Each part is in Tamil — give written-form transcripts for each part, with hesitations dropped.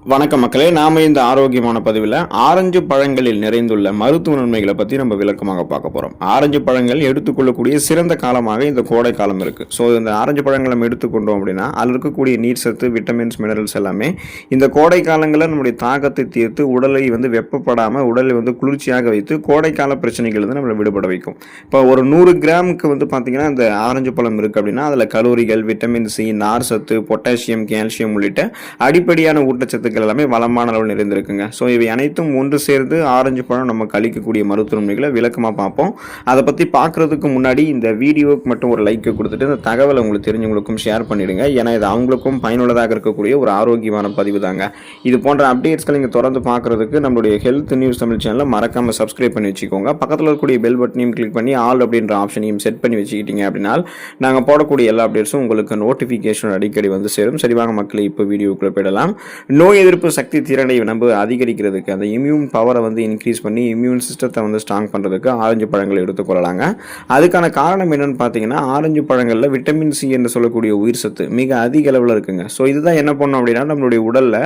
வணக்கம் மக்களே, நாம இந்த ஆரோக்கியமான பதிவில் ஆரஞ்சு பழங்களில் நிறைந்துள்ள மருத்துவ நன்மைகளை பற்றி நம்ம விளக்கமாக பார்க்க போகிறோம். ஆரஞ்சு பழங்கள் எடுத்துக்கொள்ளக்கூடிய சிறந்த காலமாக இந்த கோடை காலம் இருக்குது. ஸோ இந்த ஆரஞ்சு பழங்கள் நம்ம எடுத்துக்கொண்டோம் அப்படின்னா அதில் இருக்கக்கூடிய நீர் சத்து, விட்டமின்ஸ், மினரல்ஸ் எல்லாமே இந்த கோடை காலங்களில் நம்முடைய தாக்கத்தை தீர்த்து உடலை வெப்பப்படாமல் உடலை குளிர்ச்சியாக வைத்து கோடைக்கால பிரச்சனைகள் நம்மளை விடுபட வைக்கும். இப்போ ஒரு 100 கிராமுக்கு பார்த்தீங்கன்னா இந்த ஆரஞ்சு பழம் இருக்குது அப்படின்னா அதில் கலோரிகள், விட்டமின் சி, நார் சத்து, பொட்டாசியம், கால்சியம் உள்ளிட்ட அடிப்படையான ஊட்டச்சத்து எல்லாமே வளமான அளவில் நிறைந்திருக்குங்க. ஸோ இவை அனைத்தும் ஒன்று சேர்ந்து ஆரஞ்சு பழம் நமக்கு அளிக்கக்கூடிய மருத்துவ நன்மைகளை விளக்கமாக பார்ப்போம். அதை பற்றி பார்க்குறதுக்கு முன்னாடி இந்த வீடியோவுக்கு மட்டும் ஒரு லைக் கொடுத்துட்டு இந்த தகவலை உங்களுக்கு தெரிஞ்சவங்களுக்கும் ஷேர் பண்ணிடுங்க. ஏன்னா இது அவங்களுக்கும் பயனுள்ளதாக இருக்கக்கூடிய ஒரு ஆரோக்கியமான பதிவு தாங்க. இது போன்ற அப்டேட்ஸ்களை நீங்கள் தொடர்ந்து பார்க்குறதுக்கு நம்மளுடைய ஹெல்த் நியூஸ் தமிழ் சேனலை மறக்காமல் சப்ஸ்கிரைப் பண்ணி வச்சுக்கோங்க. பக்கத்தில் இருக்கக்கூடிய பெல் பட்டனையும் கிளிக் பண்ணி ஆல் அப்படின்ற ஆப்ஷனையும் செட் பண்ணி வச்சுக்கிட்டீங்க அப்படின்னா நாங்கள் போடக்கூடிய எல்லா அப்டேட்ஸும் உங்களுக்கு நோட்டிஃபிகேஷன் அடிக்கடி சேரும். சரிவாங்க மக்களே, இப்போ வீடியோக்குள்ளே போயிடலாம். நோய் எதிர்ப்பு சக்தி திறனை நம்ம அதிகரிக்கிறதுக்கு, அந்த இம்யூன் பவரை இன்க்ரீஸ் பண்ணி இம்யூன் சிஸ்டத்தை ஸ்ட்ராங் பண்ணுறதுக்கு ஆரஞ்சு பழங்களை எடுத்துக்கொள்ளலாங்க. அதுக்கான காரணம் என்னன்னு பார்த்தீங்கன்னா, ஆரஞ்சு பழங்களில் விட்டமின் சி என்று சொல்லக்கூடிய உயிர் சத்து மிக அதிக அளவில் இருக்குங்க. ஸோ இதுதான் என்ன பண்ணும் அப்படின்னா, நம்மளுடைய உடலில்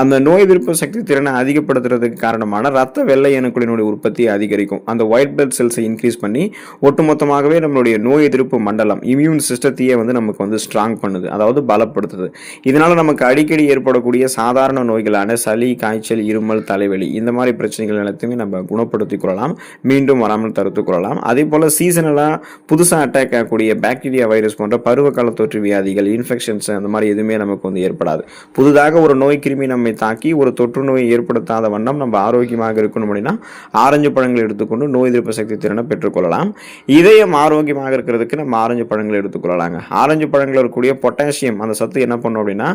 அந்த நோய் எதிர்ப்பு சக்தி திறனை அதிகப்படுத்துறதுக்கு காரணமான ரத்த வெள்ளை அணுக்களினுடைய உற்பத்தியை அதிகரிக்கும். அந்த ஒயிட் பிளட் செல்ஸை இன்க்ரீஸ் பண்ணி ஒட்டுமொத்தமாகவே நம்மளுடைய நோய் எதிர்ப்பு மண்டலம், இம்யூன் சிஸ்டத்தையே நமக்கு ஸ்ட்ராங் பண்ணுது, அதாவது பலப்படுத்துது. இதனால நமக்கு அடிக்கடி ஏற்படக்கூடிய சாதாரண நோய்களான சளி, காய்ச்சல், இருமல், தலைவலி இந்த மாதிரி பிரச்சனைகள் எல்லாத்தையுமே நம்ம குணப்படுத்திக் கொள்ளலாம், மீண்டும் வராமல் தடுத்துக் கொள்ளலாம். அதே போல சீசனலாக புதுசாக அட்டாக் ஆகக்கூடிய பாக்டீரியா, வைரஸ் போன்ற பருவகால தொற்று வியாதிகள், இன்ஃபெக்ஷன்ஸ் அந்த மாதிரி எதுவுமே நமக்கு ஏற்படாது. புதிதாக ஒரு நோய் கிருமி நம்மை தாக்கி ஒரு தொற்று நோயை ஏற்படுத்தாத வண்ணம் நம்ம ஆரோக்கியமாக இருக்கணும் அப்படின்னா ஆரஞ்சு பழங்களை எடுத்துக்கொண்டு நோய் எதிர்ப்பு சக்தி திறனை பெற்றுக்கொள்ளலாம். இதயம் ஆரோக்கியமாக இருக்கிறதுக்கு நம்ம ஆரஞ்சு பழங்களை எடுத்துக்கொள்ளலாங்க. ஆரஞ்சு பழங்கள் இருக்கக்கூடிய பொட்டாசியம் அந்த சத்து என்ன பண்ணும் அப்படின்னா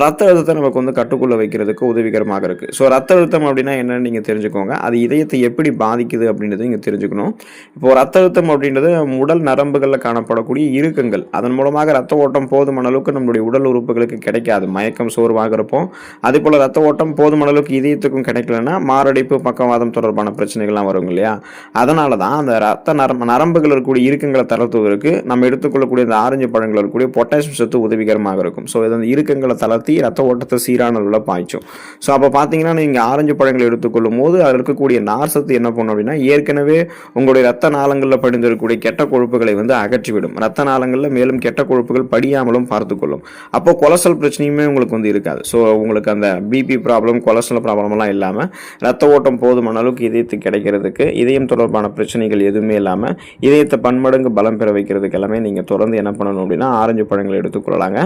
ரத்த அழுத்தத்தை நமக்கு கட்டுக்குள்ள வைக்கிறதுக்கு உதவிகரமாக இருக்கு. ஸோ ரத்த அழுத்தம் அப்படின்னா என்னன்னு நீங்க தெரிஞ்சுக்கோங்க. அது இதயத்தை எப்படி பாதிக்குது அப்படின்றத நீங்க தெரிஞ்சுக்கணும். இப்போ ரத்த அழுத்தம் அப்படின்றது உடல் நரம்புகளில் காணப்படக்கூடிய இறுக்கங்கள். அதன் மூலமாக ரத்த ஓட்டம் போதுமான அளவுக்கு நம்மளுடைய உடல் உறுப்புகளுக்கு கிடைக்காது, மயக்கம், சோர்வாக இருப்போம். அதே போல ரத்த ஓட்டம் போதுமான அளவுக்கு இதயத்துக்கும் கிடைக்கலன்னா மாரடைப்பு, பக்கவாதம் தொடர்பான பிரச்சனைகள்லாம் வரும் இல்லையா? அதனால தான் அந்த ரத்த நரம்புகள் இருக்கக்கூடிய இறுக்கங்களை தளர்த்துவதற்கு நம்ம எடுத்துக்கொள்ளக்கூடிய இந்த ஆரஞ்சு பழங்கள் இருக்கக்கூடிய பொட்டாசியம் சத்து உதவிகரமாக இருக்கும். ஸோ இந்த இறுக்கங்களை தளர்த்தி ரத்த ஓட்டத்தை சீரான அளவில் பாய்ச்சும். ஸோ அப்போ பார்த்தீங்கன்னா நீங்கள் ஆரஞ்சு பழங்களை எடுத்துக்கொள்ளும் போது அதில் இருக்கக்கூடிய நார் சத்து என்ன பண்ணும் அப்படின்னா ஏற்கனவே உங்களுடைய ரத்த நாளங்களில் படிந்திருக்கக்கூடிய கெட்ட கொழுப்புகளை அகற்றிவிடும். ரத்த நாளங்களில் மேலும் கெட்ட கொழுப்புகள் படியாமலும் பார்த்துக்கொள்ளும். அப்போ கொலஸ்ட்ரால் பிரச்சனையுமே உங்களுக்கு இருக்காது. ஸோ உங்களுக்கு அந்த பிபி ப்ராப்ளம், கொலஸ்ட்ரால் ப்ராப்ளம்லாம் இல்லாமல் ரத்த ஓட்டம் போதுமான அளவுக்கு இதயத்துக்கு கிடைக்கிறதுக்கு, இதயம் தொடர்பான பிரச்சனைகள் எதுவுமே இல்லாமல் இதயத்தை பன்மடங்கு பலம் பெற வைக்கிறதுக்கு எல்லாமே நீங்கள் தொடர்ந்து என்ன பண்ணணும் அப்படின்னா ஆரஞ்சு பழங்களை எடுத்துக்கொள்ளலாங்க.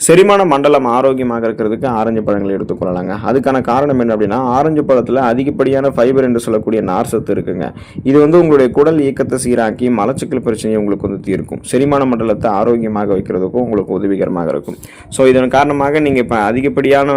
செரிமான மண்டலம் ஆரோக்கியமாக இருக்கிறதுக்கு ஆரஞ்சு பழங்களை எடுத்துக்கொள்ளலாங்க. அதுக்கான காரணம் என்ன அப்படின்னா ஆரஞ்சு பழத்தில் அதிகப்படியான ஃபைபர் என்று சொல்லக்கூடிய நார் சத்து இருக்குங்க. இது உங்களுடைய குடல் இயக்கத்தை சீராக்கி மலச்சிக்கல் பிரச்சனையை உங்களுக்கு தீர்க்கும். செரிமான மண்டலத்தை ஆரோக்கியமாக வைக்கிறதுக்கும் உங்களுக்கு உதவிகரமாக இருக்கும். ஸோ இதன் காரணமாக நீங்கள் இப்போ அதிகப்படியான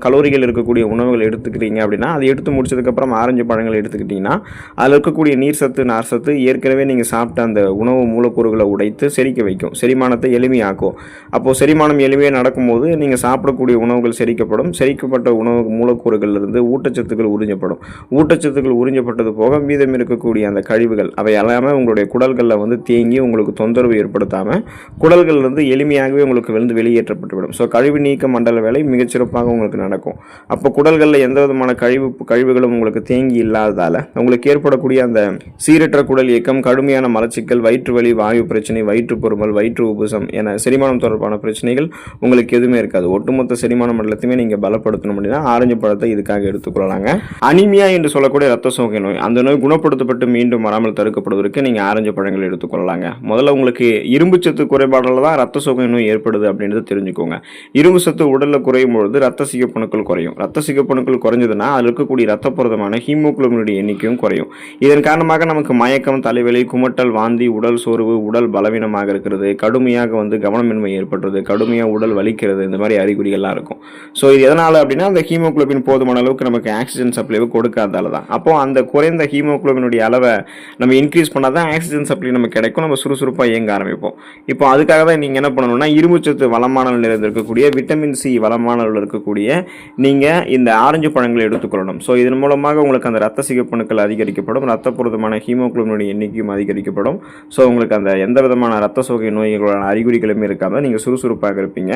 கலோரிகள் இருக்கக்கூடிய உணவுகள் எடுத்துக்கிறீங்க அப்படின்னா அதை எடுத்து முடிச்சதுக்கப்புறம் ஆரஞ்சு பழங்களை எடுத்துக்கிட்டிங்கன்னா அதில் இருக்கக்கூடிய நீர் சத்து, நார் சத்து ஏற்கனவே நீங்கள் சாப்பிட்ட அந்த உணவு மூலக்கூறுகளை உடைத்து செரிக்க வைக்கும், செரிமானத்தை எளிமையாக்கும். அப்போது செரிமானம் எளிமையாக நடக்கும்போது நீங்கள் சாப்பிடக்கூடிய உணவுகள் செரிக்கப்படும். செரிக்கப்பட்ட உணவு மூலக்கூறுகளிலிருந்து ஊட்டச்சத்துக்கள் உறிஞ்சப்படும். ஊட்டச்சத்துக்கள் உறிஞ்சப்பட்டது போக மீதம் இருக்கக்கூடிய அந்த கழிவுகள் அவை எல்லாமே உங்களுடைய குடல்களில் தேங்கி உங்களுக்கு தொந்தரவு ஏற்படுத்தாமல் குடல்களிலிருந்து எளிமையாகவே உங்களுக்கு வெளியேற்றப்பட்டுவிடும். ஸோ கழிவு நீக்க மண்டல வேலை மிகச்சிறப்பாக உங்களுக்கு நடக்கும். அப்போ குடல்களில் எந்த விதமான கழிவுகளும் உங்களுக்கு தேங்கி இல்லாததால் உங்களுக்கு ஏற்படக்கூடிய அந்த சீரற்ற குடல் இயக்கம், கடுமையான மலச்சிக்கல், வயிற்று வலி, வாயு பிரச்சனை, வயிற்று பொறுமல், வயிற்று உபசம் என செரிமானம் தொடர்பான பிரச்சனைகள் உங்களுக்கு எதுவுமே இருக்காது. ஒட்டுமொத்த செரிமான மண்டலத்தையுமே நீங்கள் பலப்படுத்தணும் அப்படின்னா ஆரஞ்சு பழத்தை இதுக்காக எடுத்துக்கொள்ளலாங்க. அனிமியா என்று சொல்லக்கூடிய ரத்த சோகை நோய், அந்த நோய் குணப்படுத்தப்பட்டு மீண்டும் வராமல் தடுக்கப்படுவதற்கு நீங்கள் ஆரஞ்சு பழங்கள் எடுத்துக்கொள்ளலாங்க. முதல்ல உங்களுக்கு இரும்பு சத்து குறைபாடால் தான் ரத்த சோகை நோய் ஏற்படுது அப்படின்றத தெரிஞ்சுக்கோங்க. இரும்பு சத்து உடலில் குறையும் பொழுது ரத்த சிகப்பணுக்கள் குறையும். ரத்த சிகப்பணுக்கள் குறைஞ்சதுன்னா அதில் இருக்கக்கூடிய ரத்த புரதமான ஹீமோகுளோபினுடைய எண்ணிக்கையும் குறையும். இதன் காரணமாக நமக்கு மயக்கம், தலைவலி, குமட்டல், வாந்தி, உடல் சோர்வு, உடல் பலவீனமாக இருக்கிறது, கடுமையாக கவனமின்மை ஏற்படுறது, கடுமையாக உடல் வலிக்கிறது, இந்த மாதிரி அறிகுறிகள்லாம் இருக்கும். ஸோ இது எதனால் அப்படின்னா அந்த ஹீமோகுளோபின் போதுமான அளவுக்கு நமக்கு ஆக்சிஜன் சப்ளைவை கொடுக்காதால தான். அப்போ அந்த குறைந்த ஹீமோகுளோபினுடைய அளவை நம்ம இன்க்ரீஸ் பண்ணால் தான் ஆக்சிஜன் சப்ளை நமக்கு கிடைக்கும், நம்ம சுறுசுறுப்பாக இயங்க ஆரம்பிப்போம். இப்போ அதுக்காக தான் நீங்கள் என்ன பண்ணணும்னா இரும்புச்சத்து வளமான அளவில் இருக்கக்கூடிய, விட்டமின் சி வளமான அளவில் இருக்கக்கூடிய நீங்கள் இந்த ஆரஞ்சு பழங்களை எடுத்துக்கொள்ளணும். ஸோ இதன் மூலமாக உங்களுக்கு அந்த ரத்த சிகப்பணுக்கள் அதிகரிக்கப்படும், ரத்த புரதமான ஹீமோகுளோபினுடைய எண்ணிக்கையும் அதிகரிக்கப்படும். ஸோ உங்களுக்கு அந்த எந்த விதமான ரத்த சோகை நோய்களான அறிகுறிகளுமே இருக்காமல் நீங்கள் சுறுசுறுப்பாக இருப்பீங்க.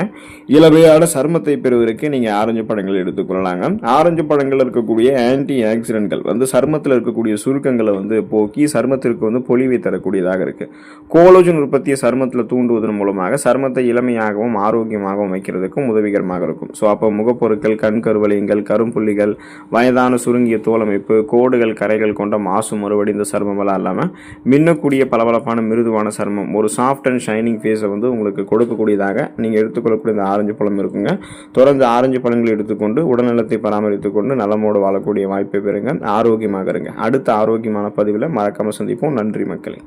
இளமையான சருமத்தை பெறுவதற்கு நீங்கள் ஆரஞ்சு பழங்களை பழங்கள் எடுத்துக்கொள்ளலாங்க. ஆரஞ்சு பழங்கள் இருக்கக்கூடிய ஆன்டி ஆக்சிடென்ட்கள் வந்து சருமத்தில் இருக்கக்கூடிய சுருக்கங்களை வந்து போக்கி சருமத்திற்கு வந்து பொலிவை தரக்கூடியதாக இருக்கு. கோலோஜன் உற்பத்தியை சருமத்தில் தூண்டுவதன் மூலமாக சருமத்தை இளமையாகவும் ஆரோக்கியமாகவும் வைக்கிறதுக்கும் உதவிகரமாக இருக்கும். ஸோ அப்போ முகப்பொருட்கள், கண் கருவளையங்கள், கரும்புள்ளிகள், வயதான சுருங்கிய தோலமைப்பு, கோடுகள், கரைகள் கொண்ட மாசு மறுவடிந்த சருமமெல்லாம் இல்லாமல் மின்னக்கூடிய பளபளப்பான மிருதுவான சருமம், ஒரு சாஃப்ட் அண்ட் ஷைனிங் ஃபேஸை வந்து உங்களுக்கு கொடுக்கக்கூடியதாக நீங்கள் எடுத்துக்கொள்ளக்கூடிய இந்த ஆரஞ்சு பழம் இருக்குங்க. தொடர்ந்து ஆரஞ்சு பழங்களை எடுத்துக்கொண்டு உடல்நலத்தை பராமரித்துக் கொண்டு நலமோடு வாழக்கூடிய வாய்ப்பை பெறுங்க. ஆரோக்கியமாக இருங்க. அடுத்த ஆரோக்கியமான பதிவில் மறக்காமல் சந்திப்போம். நன்றி மக்களே.